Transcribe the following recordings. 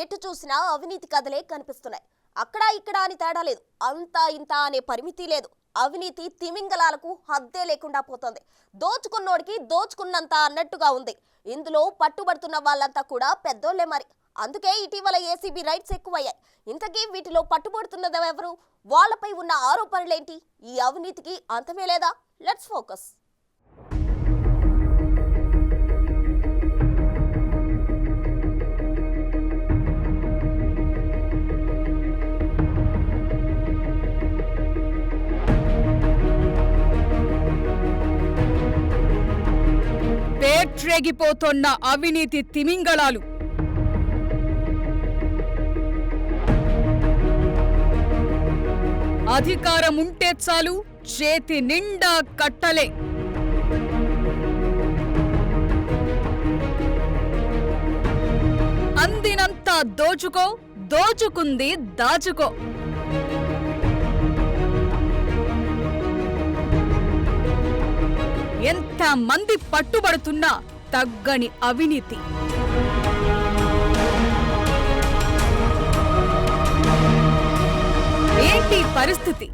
ఎటు చూసినా అవినీతి కథలే కనిపిస్తున్నాయి. అక్కడ ఇక్కడ అని తేడా లేదు, అంతా ఇంత అనే పరిమితి లేదు. అవినీతి తిమింగలాలకు హద్దే లేకుండా పోతుంది. దోచుకున్నోడికి దోచుకున్నంత అన్నట్టుగా ఉంది. ఇందులో పట్టుబడుతున్న వాళ్ళంతా కూడా పెద్దోళ్లే మరి. అందుకే ఇటీవల ఏసీబీ రైట్స్ ఎక్కువయ్యాయి. ఇంతకీ వీటిలో పట్టుబడుతున్నది ఎవరు? వాళ్ళపై ఉన్న ఆరోపణలేంటి? ఈ అవినీతికి అంతమే లేదా? Let's focus. పేట్రేగిపోతోన్న అవినీతి తిమింగళాలు. అధికారం ఉంటే చాలు, చేతి నిండా కట్టలే. అందినంతా దోచుకో, దోచుకుంది దాచుకో. ఎంత మంది పట్టుబడుతున్నా తగ్గని అవినీతి. ఏంటి పరిస్థితి?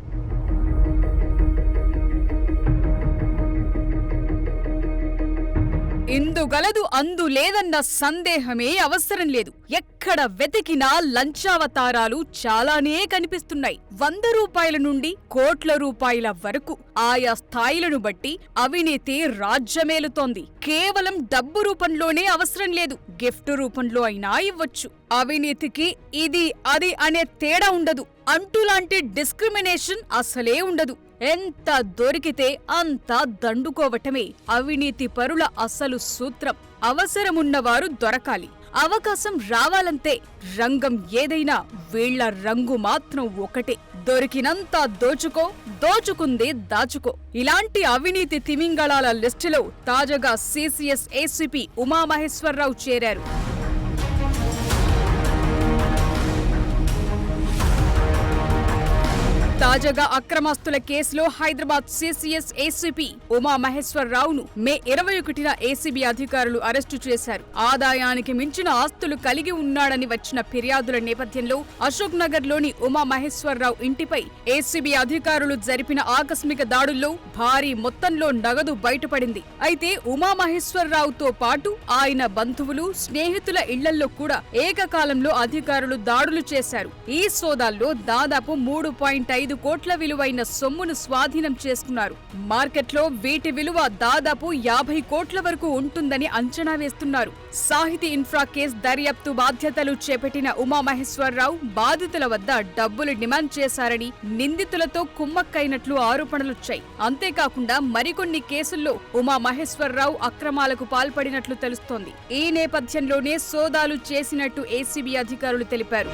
ఇందుగలదు అందు లేదన్న సందేహమే అవసరం లేదు. ఎక్కడ వెతికినా లంచావతారాలు చాలానే కనిపిస్తున్నాయి. 100 రూపాయల నుండి కోట్ల రూపాయల వరకు ఆయా స్థాయిలను బట్టి అవినీతి రాజ్యమేలుతోంది. కేవలం డబ్బు రూపంలోనే అవసరం లేదు, గిఫ్ట్ రూపంలో అయినా ఇవ్వచ్చు. అవినీతికి ఇది అది అనే తేడా ఉండదు. అంటులాంటి డిస్క్రిమినేషన్ అసలే ఉండదు. ఎంత దొరికితే అంతా దండుకోవటమే అవినీతి పరుల అసలు సూత్రం. అవసరమున్నవారు దొరకాలి, అవకాశం రావాలంతే. రంగం ఏదైనా వీళ్ల రంగు మాత్రం ఒకటే, దొరికినంత దోచుకో, దోచుకుంది దాచుకో. ఇలాంటి అవినీతి తిమింగళాల లిస్టులో తాజాగా సిసిఎస్ ఏసీపీ ఉమామహేశ్వరరావు చేరారు. తాజాగా అక్రమాస్తుల కేసులో హైదరాబాద్ సిసిఎస్ ఏసీపీ ఉమామహేశ్వరరావును మే 21న ఏసీబీ అధికారులు అరెస్టు చేశారు. ఆదాయానికి మించిన ఆస్తులు కలిగి ఉన్నాడని వచ్చిన ఫిర్యాదుల నేపథ్యంలో అశోక్ నగర్ లోని ఉమామహేశ్వరరావు ఇంటిపై ఏసీబీ అధికారులు జరిపిన ఆకస్మిక దాడుల్లో భారీ మొత్తంలో నగదు బయటపడింది. అయితే ఉమామహేశ్వరరావుతో పాటు ఆయన బంధువులు, స్నేహితుల ఇళ్లల్లో కూడా ఏకకాలంలో అధికారులు దాడులు చేశారు. ఈ సోదాల్లో దాదాపు 3.5 కోట్ల విలువైన సొమ్మును స్వాధీనం చేసుకున్నారు. మార్కెట్లో వీటి విలువ దాదాపు 50 కోట్ల వరకు ఉంటుందని అంచనా వేస్తున్నారు. సాహితీ ఇన్ఫ్రా కేసు దర్యాప్తు బాధ్యతలు చేపట్టిన ఉమామహేశ్వరరావు బాధితుల వద్ద డబ్బులు డిమాండ్ చేశారని, నిందితులతో కుమ్మక్కైనట్లు ఆరోపణలొచ్చాయి. అంతేకాకుండా మరికొన్ని కేసుల్లో ఉమామహేశ్వరరావు అక్రమాలకు పాల్పడినట్లు తెలుస్తోంది. ఈ నేపథ్యంలోనే సోదాలు చేసినట్టు ఏసీబీ అధికారులు తెలిపారు.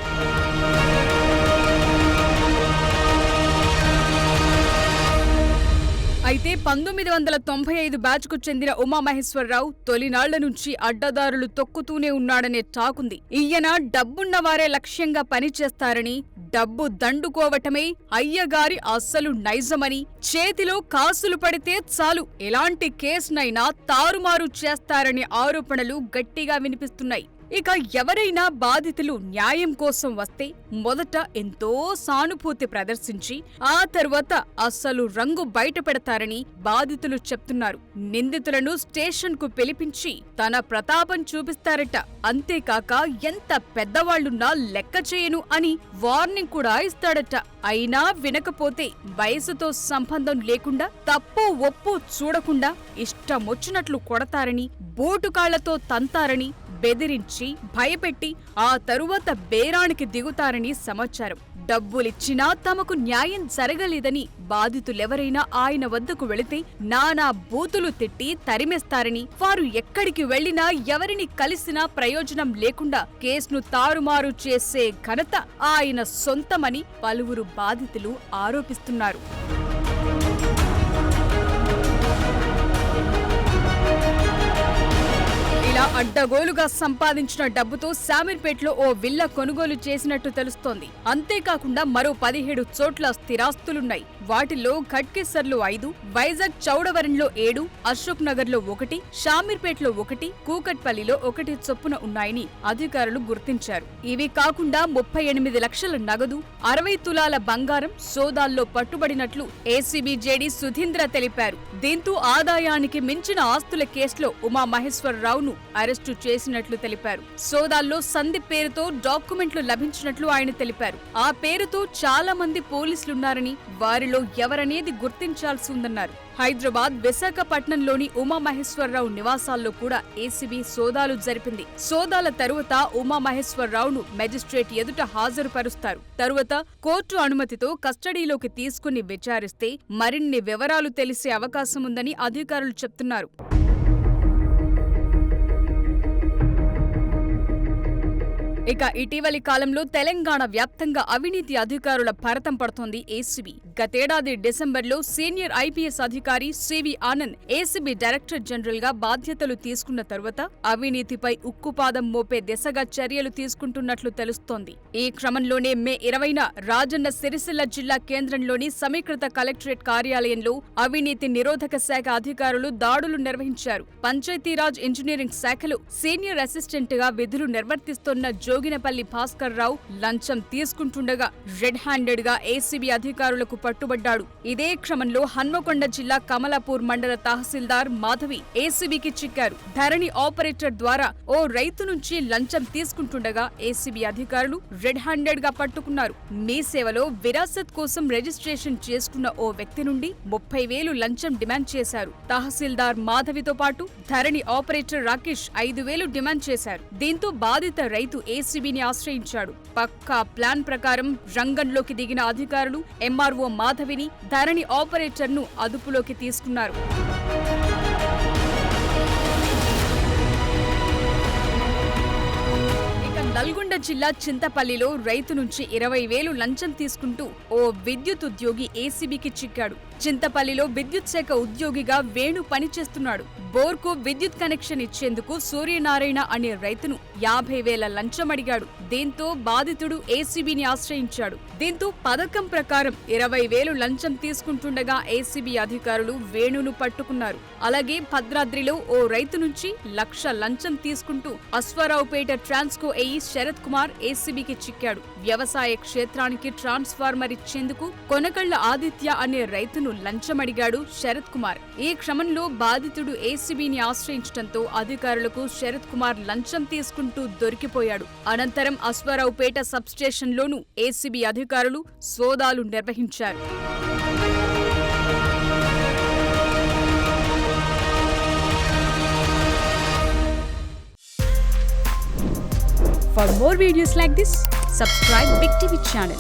అయితే 1995 బ్యాచ్కు చెందిన ఉమామహేశ్వరరావు తొలినాళ్ల నుంచి అడ్డదారులు తొక్కుతూనే ఉన్నాడనే టాకుంది. ఈయన డబ్బున్నవారే లక్ష్యంగా పనిచేస్తారని, డబ్బు దండుకోవటమే అయ్యగారి అస్సలు నైజమని, చేతిలో కాసులు పడితే చాలు ఎలాంటి కేసునైనా తారుమారు చేస్తారనే ఆరోపణలు గట్టిగా వినిపిస్తున్నాయి. ఇక ఎవరైనా బాధితులు న్యాయం కోసం వస్తే మొదట ఎంతో సానుభూతి ప్రదర్శించి ఆ తర్వాత అసలు రంగు బయట పెడతారని బాధితులు చెప్తున్నారు. నిందితులను స్టేషన్ కు పిలిపించి తన ప్రతాపం చూపిస్తారట. అంతేకాక ఎంత పెద్దవాళ్లున్నా లెక్క చేయను అని వార్నింగ్ కూడా ఇస్తాడట. అయినా వినకపోతే వయసుతో సంబంధం లేకుండా, తప్పు ఒప్పు చూడకుండా ఇష్టమొచ్చినట్లు కొడతారని, బూటుకాళ్లతో తంతారని బెదిరించి భయపెట్టి ఆ తరువాత బేరానికి దిగుతారని సమాచారం. డబ్బులిచ్చినా తమకు న్యాయం జరగలేదని బాధితులెవరైనా ఆయన వద్దకు వెళితే నానా బూతులు తిట్టి తరిమేస్తారని, వారు ఎక్కడికి వెళ్లినా ఎవరిని కలిసినా ప్రయోజనం లేకుండా కేసును తారుమారు చేసే ఘనత ఆయన సొంతమని పలువురు బాధితులు ఆరోపిస్తున్నారు. ఇలా అడ్డగోలుగా సంపాదించిన డబ్బుతో శామీర్పేటలో ఓ విల్లా కొనుగోలు చేసినట్టు తెలుస్తోంది. అంతేకాకుండా మరో 17 చోట్ల స్థిరాస్తులున్నాయి. వాటిల్లో ఘట్కేసర్లో 5, వైజాగ్ చౌడవరంలో 7, అశోక్ నగర్లో 1, షామీర్పేటలో 1, కూకట్పల్లిలో 1 చొప్పున ఉన్నాయని అధికారులు గుర్తించారు. ఇవి కాకుండా 38 లక్షల నగదు, 60 తులాల బంగారం సోదాల్లో పట్టుబడినట్లు ఏసీబీ జేడీ సుధీంద్ర తెలిపారు. దీంతో ఆదాయానికి మించిన ఆస్తుల కేసులో ఉమామహేశ్వరరావును అరెస్టు చేసినట్లు తెలిపారు. సోదాల్లో సందీప్ పేరుతో డాక్యుమెంట్లు లభించినట్లు ఆయన తెలిపారు. ఆ పేరుతో చాలా మంది పోలీసులున్నారని, వారిలో ఎవరనేది గుర్తించాల్సి ఉందన్నారు. హైదరాబాద్, విశాఖపట్నంలోని ఉమామహేశ్వరరావు నివాసాల్లో కూడా ఏసీబీ సోదాలు జరిపింది. సోదాల తరువాత ఉమామహేశ్వరరావును మెజిస్ట్రేట్ ఎదుట హాజరుపరుస్తారు. తరువాత కోర్టు అనుమతితో కస్టడీలోకి తీసుకుని విచారిస్తే మరిన్ని వివరాలు తెలిసే అవకాశం ఉందని అధికారులు చెప్తున్నారు. ఇక ఇటీవలి కాలంలో తెలంగాణ వ్యాప్తంగా అవినీతి అధికారుల భరతం పడుతోంది ఏసీబీ. గతేడాది డిసెంబర్లో సీనియర్ ఐపీఎస్ అధికారి CV Anand ACB director general గా బాధ్యతలు తీసుకున్న తరువాత అవినీతిపై ఉక్కుపాదం మోపే దిశగా చర్యలు తీసుకుంటున్నట్లు తెలుస్తోంది. ఈ క్రమంలోనే మే 20న రాజన్న సిరిసిల్ల జిల్లా కేంద్రంలోని సమీకృత కలెక్టరేట్ కార్యాలయంలో అవినీతి నిరోధక శాఖ అధికారులు దాడులు నిర్వహించారు. పంచాయతీరాజ్ ఇంజనీరింగ్ శాఖలో సీనియర్ అసిస్టెంట్ గా విధులు నిర్వర్తిస్తున్న జోగినపల్లి భాస్కర్ రావు లంచం తీసుకుంటుండగా రెడ్ హ్యాండెడ్ గా ఏసీబీ అధికారులకు పట్టుబడ్డాడు. ఇదే క్రమంలో హన్మకొండ జిల్లా కమలాపూర్ మండల తహసీల్దార్ మాధవి ఏసీబీకి చిక్కారు. ధరణి ఆపరేటర్ ద్వారా ఓ రైతు నుంచి లంచం తీసుకుంటుండగా ఏసీబీ అధికారులు రెడ్ హ్యాండెడ్ గా పట్టుకున్నారు. మీ సేవలో విరాసత్ కోసం రిజిస్ట్రేషన్ చేసుకున్న ఓ వ్యక్తి నుండి 30,000 లంచం డిమాండ్ చేశారు. తహసీల్దార్ మాధవితో పాటు ధరణి ఆపరేటర్ రాకేష్ 5,000 డిమాండ్ చేశారు. దీంతో బాధిత రైతు ఏసీబీని ఆశ్రయించాడు. పక్కా ప్లాన్ ప్రకారం రంగంలోకి దిగిన అధికారులు ఎంఆర్ఓ మాధవిని, ధరణి ఆపరేటర్ను అదుపులోకి తీసుకున్నారు. నల్గొండ జిల్లా చింతపల్లిలో రైతు నుంచి 20,000 లంచం తీసుకుంటూ ఓ విద్యుత్ ఉద్యోగి ఏసీబీకి చిక్కాడు. చింతపల్లిలో విద్యుత్ శాఖ ఉద్యోగిగా వేణు పనిచేస్తున్నాడు. బోర్కు విద్యుత్ కనెక్షన్ ఇచ్చేందుకు సూర్యనారాయణ అనే రైతును 50,000 లంచం అడిగాడు. దీంతో బాధితుడు ఏసీబీని ఆశ్రయించాడు. దీంతో పథకం ప్రకారం 20,000 లంచం తీసుకుంటుండగా ఏసీబీ అధికారులు వేణును పట్టుకున్నారు. అలాగే భద్రాద్రిలో ఓ రైతు నుంచి 1,00,000 లంచం తీసుకుంటూ అశ్వారావుపేట ట్రాన్స్కో ఏఈ శరత్ కుమార్ ఏసీబీకి చిక్కాడు. వ్యవసాయ క్షేత్రానికి ట్రాన్స్ఫార్మర్ ఇచ్చేందుకు కొనకళ్ల ఆదిత్య అనే రైతును లంచమడిగాడు శరత్ కుమార్. ఈ క్రమంలో బాధితుడు ఏసీబీని ఆశ్రయించడంతో అధికారులకు శరత్ కుమార్ లంచం తీసుకుంటూ దొరికిపోయాడు. అనంతరం అశ్వారావుపేట సబ్స్టేషన్లోనూ ఏసీబీ అధికారులు సోదాలు నిర్వహించారు. For more videos like this, subscribe Big TV channel.